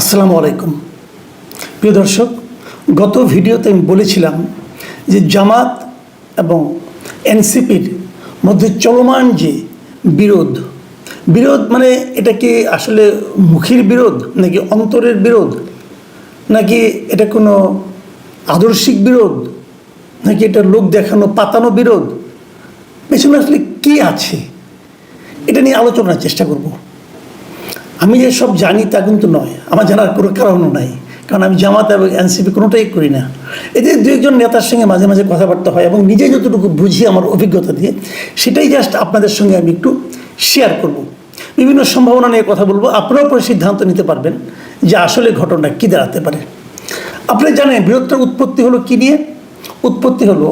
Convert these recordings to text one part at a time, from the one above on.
আসসালামু আলাইকুম প্রিয় দর্শক, গত ভিডিওতে আমি বলেছিলাম যে জামাত এবং এনসিপির মধ্যে চলমান যে বিরোধ মানে এটা কি আসলে মুখের বিরোধ নাকি অন্তরের বিরোধ, নাকি এটা কোনো আদর্শিক বিরোধ, নাকি এটা লোক দেখানো পাতানো বিরোধ, পেছনে আসলে কী আছে এটা নিয়ে আলোচনার চেষ্টা করব। আমি যে সব জানি তা কিন্তু নয়, আমার জানার কোনো কারণও নাই, কারণ আমি জামাত এবং এনসিপি কোনোটাই করি না। এদের দু একজন নেতার সঙ্গে মাঝে মাঝে কথাবার্তা হয় এবং নিজে যতটুকু বুঝি আমার অভিজ্ঞতা দিয়ে সেটাই জাস্ট আপনাদের সঙ্গে আমি একটু শেয়ার করব। বিভিন্ন সম্ভাবনা নিয়ে কথা বলবো, আপনারাও পরে সিদ্ধান্ত নিতে পারবেন যে আসলে ঘটনা কী দাঁড়াতে পারে। আপনারা জানেন বিরোধটার উৎপত্তি হলো কী নিয়ে? উৎপত্তি হলো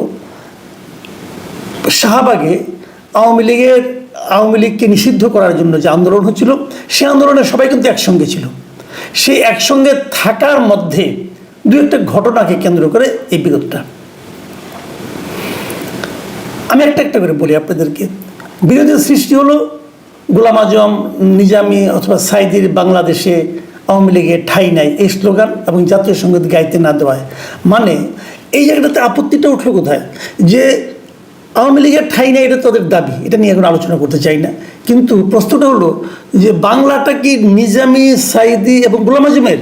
শাহবাগে আওয়ামী লীগকে নিষিদ্ধ করার জন্য যে আন্দোলন হচ্ছিল, সে আন্দোলনে সবাই কিন্তু একসঙ্গে ছিল। সেই একসঙ্গে থাকার মধ্যে দু একটা ঘটনাকে কেন্দ্র করে এই বিরোধটা। আমি একটা করে বলি আপনাদেরকে। বিরোধের সৃষ্টি হলো গোলাম আজম, নিজামী অথবা সাইদির বাংলাদেশে আওয়ামী লীগের ঠাঁই নাই এই স্লোগান এবং জাতীয় সঙ্গীত গাইতে না দেওয়ায়। মানে এই জায়গাটাতে আপত্তিটা উঠলো কোথায়? যে আওয়ামী লীগের ঠাঁই নেই, এটা তাদের দাবি, এটা নিয়ে এখন আলোচনা করতে চাই না। কিন্তু প্রশ্নটা হলো যে বাংলাটা কি নিজামী, সাইদি এবং গোলাম আজমের?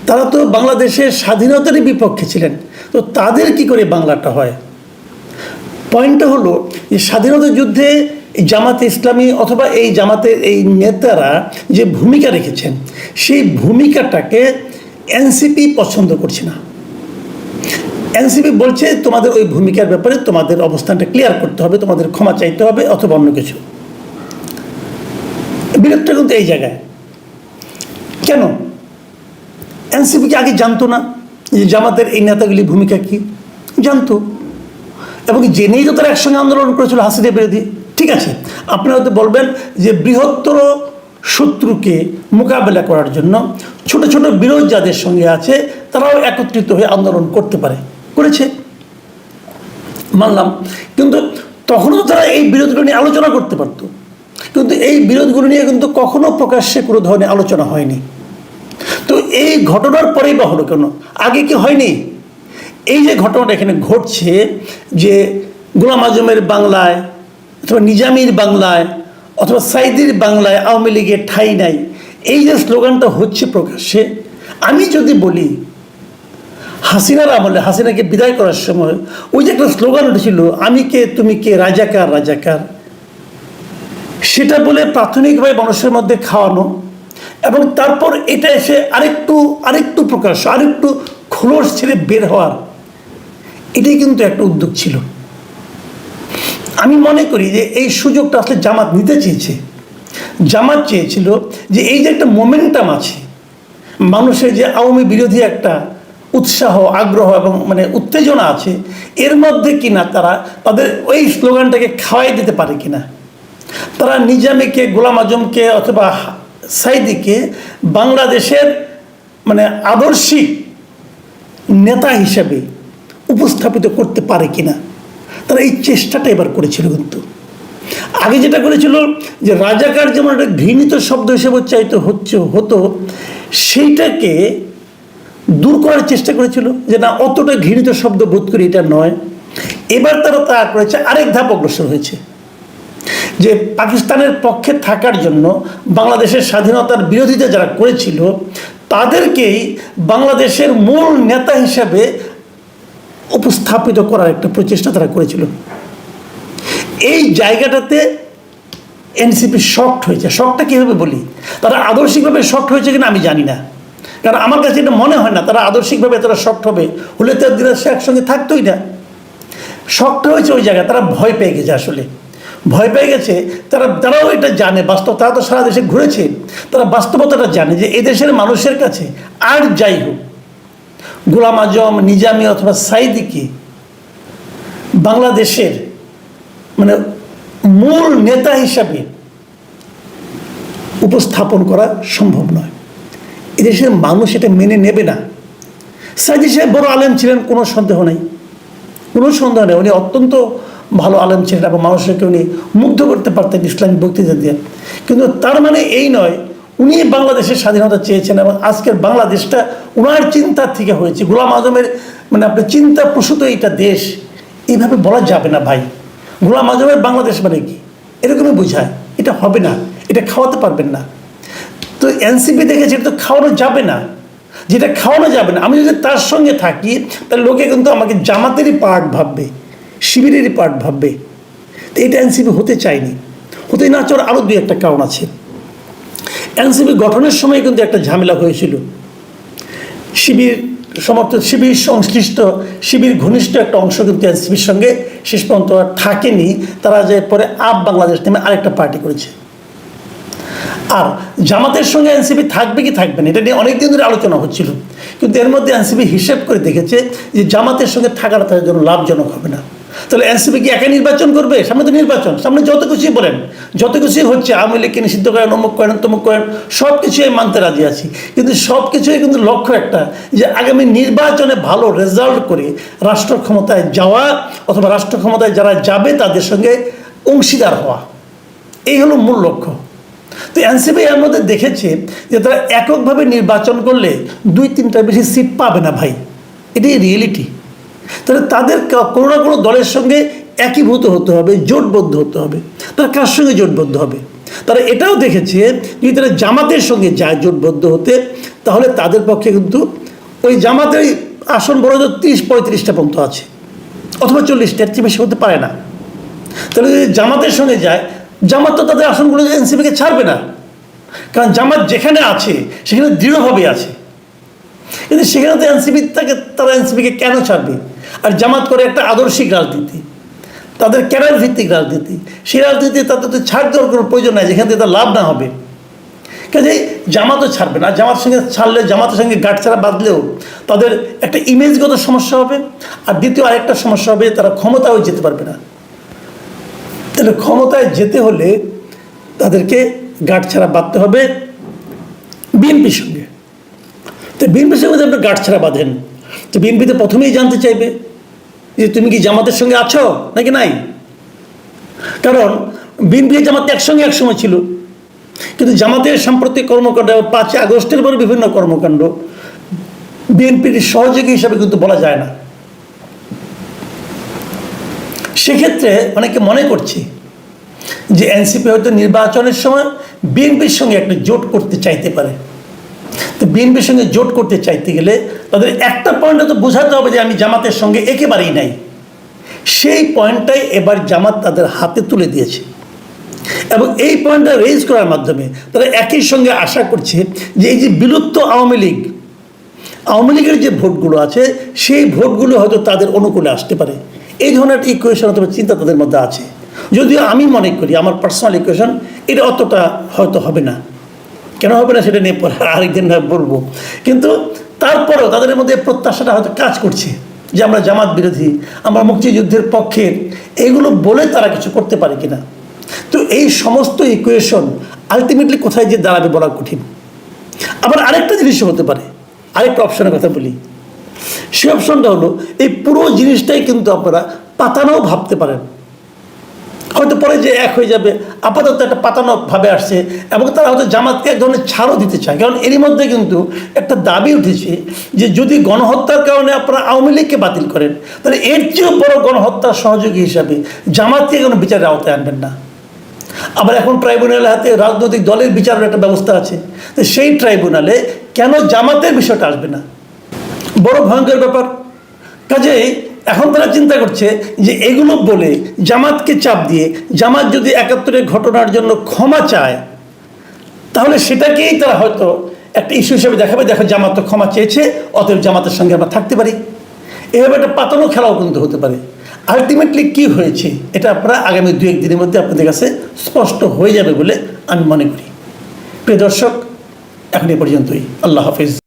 তারা তো বাংলাদেশের স্বাধীনতারই বিপক্ষে ছিলেন, তো তাদের কি করে বাংলাটা হয়? পয়েন্টটা হলো যে স্বাধীনতা যুদ্ধে জামাতে ইসলামী অথবা এই জামাতের এই নেতারা যে ভূমিকা রেখেছেন, সেই ভূমিকাটাকে এনসিপি পছন্দ করছে না। এনসিপি বলছে তোমাদের ওই ভূমিকার ব্যাপারে তোমাদের অবস্থানটা ক্লিয়ার করতে হবে, তোমাদের ক্ষমা চাইতে হবে অথবা অন্য কিছু। বিরোধটা কিন্তু এই জায়গায়। কেন? এনসিপি কি আগে জানতো না যে জামাতের এই নেতাগুলি ভূমিকা কি? জানতো, এবং জেনেই তো তারা একসঙ্গে আন্দোলন করেছিল হাসিনা বিরোধী। ঠিক আছে, আপনারা হয়তো বলবেন যে বৃহত্তর শত্রুকে মোকাবেলা করার জন্য ছোট ছোট বিরোধ যাদের সঙ্গে আছে তারাও একত্রিত হয়ে আন্দোলন করতে পারে, করেছে, মানলাম। কিন্তু তখনও তারা এই বিরোধগুলো নিয়ে আলোচনা করতে পারত, কিন্তু এই বিরোধগুলো নিয়ে কিন্তু কখনো প্রকাশ্যে কোনো ধরনের আলোচনা হয়নি। তো এই ঘটনার পরেই বা হলো কেন? আগে কি হয়নি? এই যে ঘটনাটা এখানে ঘটছে, যে গোলাম আজমের বাংলায় অথবা নিজামীর বাংলায় অথবা সাইদির বাংলায় আওয়ামী লীগের ঠাঁই নাই, এই যে স্লোগানটা হচ্ছে প্রকাশ্যে, আমি যদি বলি হাসিনার আমলে হাসিনাকে বিদায় করার সময় ওই যে একটা স্লোগান উঠেছিল, আমি কে তুমি কে, রাজাকার রাজাকার, সেটা বলে প্রাথমিকভাবে মানুষের মধ্যে খাওয়ানো এবং তারপর এটা এসে আরেকটু প্রকাশ, আরেকটু খোলস ছেড়ে বের হওয়ার, এটাই কিন্তু একটা উদ্যোগ ছিল। আমি মনে করি যে এই সুযোগটা আসলে জামাত নিতে চেয়েছে। জামাত চেয়েছিল যে এই যে একটা মোমেন্টাম আছে মানুষের, যে আওয়ামী বিরোধী একটা উৎসাহ, আগ্রহ এবং মানে উত্তেজনা আছে, এর মধ্যে কিনা তারা তাদের ওই স্লোগানটাকে খাওয়াই দিতে পারে কিনা। তারা নিজামীকে, গোলাম আজমকে অথবা সাইদিকে বাংলাদেশের মানে আদর্শিক নেতা হিসেবে উপস্থাপিত করতে পারে কিনা, তারা এই চেষ্টাটা এবার করেছিল। কিন্তু আগে যেটা করেছিল যে রাজাকার যেমন একটা ঘৃণিত শব্দ হিসেবে উচ্চারিত হতো, সেইটাকে দূর করার চেষ্টা করেছিল যে না, অতটা ঘৃণিত শব্দ বোধ করি এটা নয়। এবার তারা তা করেছে, আরেক ধাপ অগ্রসর হয়েছে, যে পাকিস্তানের পক্ষে থাকার জন্য বাংলাদেশের স্বাধীনতার বিরোধিতা যারা করেছিল তাদেরকেই বাংলাদেশের মূল নেতা হিসাবে উপস্থাপিত করার একটা প্রচেষ্টা তারা করেছিল। এই জায়গাটাতে এনসিপি শকড হয়েছে। শকটা কীভাবে বলি? তারা আদর্শিকভাবে শকড হয়েছে কিনা আমি জানি না, কারণ আমার কাছে এটা মনে হয় না তারা আদর্শিকভাবে তারা শকড হবে, হলে তো সে একসঙ্গে থাকতোই না। শকটা হয়েছে ওই জায়গায়, তারা ভয় পেয়ে গেছে। আসলে ভয় পেয়ে গেছে তারাও এটা জানে, বাস্তব, তারা তো সারা দেশে ঘুরেছে, তারা বাস্তবতাটা জানে যে এদেশের মানুষের কাছে আর যাই হোক গোলাম আজম, নিজামী অথবা সাইদিকে বাংলাদেশের মানে মূল নেতা হিসাবে উপস্থাপন করা সম্ভব নয়। এদেশের মানুষ এটা মেনে নেবে না। সাইদি সাহেব বড় আলেম ছিলেন, কোনো সন্দেহ নেই, উনি অত্যন্ত ভালো আলেম ছিলেন এবং মানুষকে উনি মুগ্ধ করতে পারতেন ইসলামী বক্তৃতা দিয়ে। কিন্তু তার মানে এই নয় উনি বাংলাদেশের স্বাধীনতা চেয়েছেন এবং আজকের বাংলাদেশটা ওনার চিন্তার থেকে হয়েছে। গোলাম আজমের মানে আপনার চিন্তা প্রসূত এইটা দেশ, এইভাবে বলা যাবে না ভাই। গোলাম আজমের বাংলাদেশ মানে কি এরকমই বোঝায়, এটা হবে না, এটা খাওয়াতে পারবেন না। তো এনসিপি দেখেছে এটা তো খাওয়ানো যাবে না, যেটা খাওয়ানো যাবে না। আমি যদি তার সঙ্গে থাকি তাহলে লোকে কিন্তু আমাকে জামাতেরই পার্ট ভাববে, শিবিরেরই পার্ট ভাববে। তো এটা এনসিপি হতে চায়নি। হতে না চাওয়ার আরও দুই একটা কারণ আছে। এনসিপি গঠনের সময় কিন্তু একটা ঝামেলা হয়েছিল। শিবির সমর্থক, শিবির সংশ্লিষ্ট, শিবির ঘনিষ্ঠ একটা অংশ কিন্তু এনসিপির সঙ্গে শেষ পর্যন্ত থাকেনি। তারা যে পরে আপ বাংলাদেশ নামে আরেকটা পার্টি করেছে। আর জামাতের সঙ্গে এনসিপি থাকবে কি থাকবে না এটা নিয়ে অনেকদিন ধরে আলোচনা হচ্ছিল, কিন্তু এর মধ্যে এনসিপি হিসেব করে দেখেছে যে জামাতের সঙ্গে থাকাটা তাদের জন্য লাভজনক হবে না। তাহলে এনসিপি কি একা নির্বাচন করবে? সামনে তো নির্বাচন, সামনে যত কিছুই বলেন, যত কিছুই হচ্ছে, আওয়ামী লীগকে নিষিদ্ধ করেন, অমুক করেন, তমুক করেন, সব কিছুই মানতে রাজি আছি, কিন্তু সব কিছুই কিন্তু লক্ষ্য একটা, যে আগামী নির্বাচনে ভালো রেজাল্ট করে রাষ্ট্র ক্ষমতায় যাওয়া, অথবা রাষ্ট্র ক্ষমতায় যারা যাবে তাদের সঙ্গে অংশীদার হওয়া, এই হলো মূল লক্ষ্য। তো এনসিপি এর মধ্যে দেখেছে যে তারা এককভাবে নির্বাচন করলে 2-3টার বেশি সিট পাবে না ভাই, এটাই রিয়েলিটি। তাহলে তাদের কোনো না কোনো দলের সঙ্গে একীভূত হতে হবে, জোটবদ্ধ হতে হবে। তারা কার সঙ্গে জোটবদ্ধ হবে? তারা এটাও দেখেছে যদি তারা জামাতের সঙ্গে যায় জোটবদ্ধ হতে, তাহলে তাদের পক্ষে কিন্তু ওই জামাতের আসন বড় 30-35টা পর্যন্ত আছে, অথবা 40টা, এর চেয়ে বেশি হতে পারে না। তাহলে যদি জামাতের সঙ্গে যায়, জামাত তো তাদের আসনগুলো এনসিপিকে ছাড়বে না, কারণ জামাত যেখানে আছে সেখানে দৃঢ়ভাবে আছে। কিন্তু সেখানে তো তারা এনসিপিকে কেন ছাড়বে? আর জামাত করে একটা আদর্শিক রাজনীতি, তাদের ক্যাডার ভিত্তিক রাজনীতি, সেই রাজনীতি তাদের তো ছাড় দেওয়ার কোনো প্রয়োজন নাই, যেখান থেকে তার লাভ না হবে। কাজেই জামাতও ছাড়বে না। জামাতের সঙ্গে ছাড়লে, জামাতের সঙ্গে গাঁটছাড়া বাঁধলেও তাদের একটা ইমেজগত সমস্যা হবে, আর দ্বিতীয় আরেকটা সমস্যা হবে, তারা ক্ষমতাও যেতে পারবে না। তাহলে ক্ষমতায় যেতে হলে তাদেরকে গাঁটছাড়া বাঁধতে হবে বিএনপির সঙ্গে। তো বিএনপির সঙ্গে যদি আপনি গাঁটছাড়া বাঁধেন, তো বিএনপিতে প্রথমেই জানতে চাইবে যে তুমি কি জামাতের সঙ্গে আছো নাকি নাই। কারণ বিএনপি জামাতে একসঙ্গে একসময় ছিল, কিন্তু জামাতের সাম্প্রতিক কর্মকাণ্ড, 5 আগস্টের পরে বিভিন্ন কর্মকাণ্ড বিএনপির সহযোগী হিসাবে কিন্তু বলা যায় না। সেক্ষেত্রে অনেকে মনে করছে যে এনসিপি হয়তো নির্বাচনের সময় বিএনপির সঙ্গে একটা জোট করতে চাইতে পারে। তো বিএনপির সঙ্গে জোট করতে চাইতে গেলে তাদের একটা পয়েন্টে তো বোঝাতে হবে যে আমি জামাতের সঙ্গে একেবারেই নাই। সেই পয়েন্টটাই এবার জামাত তাদের হাতে তুলে দিয়েছে, এবং এই পয়েন্টটা রেজ করার মাধ্যমে তারা একই সঙ্গে আশা করছে যে এই যে বিলুপ্ত আওয়ামী লীগের যে ভোটগুলো আছে, সেই ভোটগুলো হয়তো তাদের অনুকূলে আসতে পারে। এই ধরনের ইকুয়েশন অথবা চিন্তা তাদের মধ্যে আছে। যদিও আমি মনে করি, আমার পার্সোনাল ইকুয়েশন, এটা অতটা হয়তো হবে না। কেন হবে না সেটা নিয়ে পরে আরেকদিন বলবো, কিন্তু তারপরেও তাদের মধ্যে প্রত্যাশাটা হয়তো কাজ করছে যে আমরা জামাত বিরোধী, আমরা মুক্তিযুদ্ধের পক্ষের, এইগুলো বলে তারা কিছু করতে পারে কিনা। তো এই সমস্ত ইকুয়েশন আলটিমেটলি কোথায় যে দাঁড়াবে বলা কঠিন। আবার আরেকটা জিনিসও হতে পারে, আরেকটা অপশনের কথা বলি। সেই অপশনটা হলো এই পুরো জিনিসটাই কিন্তু আপনারা পাতানোও ভাবতে পারেন, হয়তো পরে যে এক হয়ে যাবে। আপাতত একটা পাতানো ভাবে আসছে, এবং তারা হয়তো জামাতকে এক ধরনের ছাড়ও দিতে চায়। কারণ এরই মধ্যে কিন্তু একটা দাবি উঠেছে যে যদি গণহত্যার কারণে আপনারা আওয়ামী লীগকে বাতিল করেন, তাহলে এর চেয়েও বড় গণহত্যার সহযোগী হিসাবে জামাতকে কোনো বিচারের আওতায় আনবেন না। আবার এখন ট্রাইব্যুনালের হাতে রাজনৈতিক দলের বিচারের একটা ব্যবস্থা আছে, তো সেই ট্রাইব্যুনালে কেন জামাতের বিষয়টা আসবে না? বড় ভয়ঙ্কর ব্যাপার। কাজেই এখন তারা চিন্তা করছে যে এগুলো বলে জামাতকে চাপ দিয়ে, জামাত যদি 71-এর ঘটনার জন্য ক্ষমা চায়, তাহলে সেটাকেই তারা হয়তো একটা ইস্যু হিসেবে দেখাবে, দেখো জামাত তো ক্ষমা চেয়েছে, অতএব জামাতের সঙ্গে আমরা থাকতে পারি। এভাবে একটা পাতানো খেলাও কিন্তু হতে পারে। আলটিমেটলি কি হয়েছে এটা আপনারা আগামী 2-1 দিনের মধ্যে আপনাদের কাছে স্পষ্ট হয়ে যাবে বলে আমি মনে করি। প্রিয় দর্শক, এখন এ পর্যন্তই। আল্লাহ হাফিজ।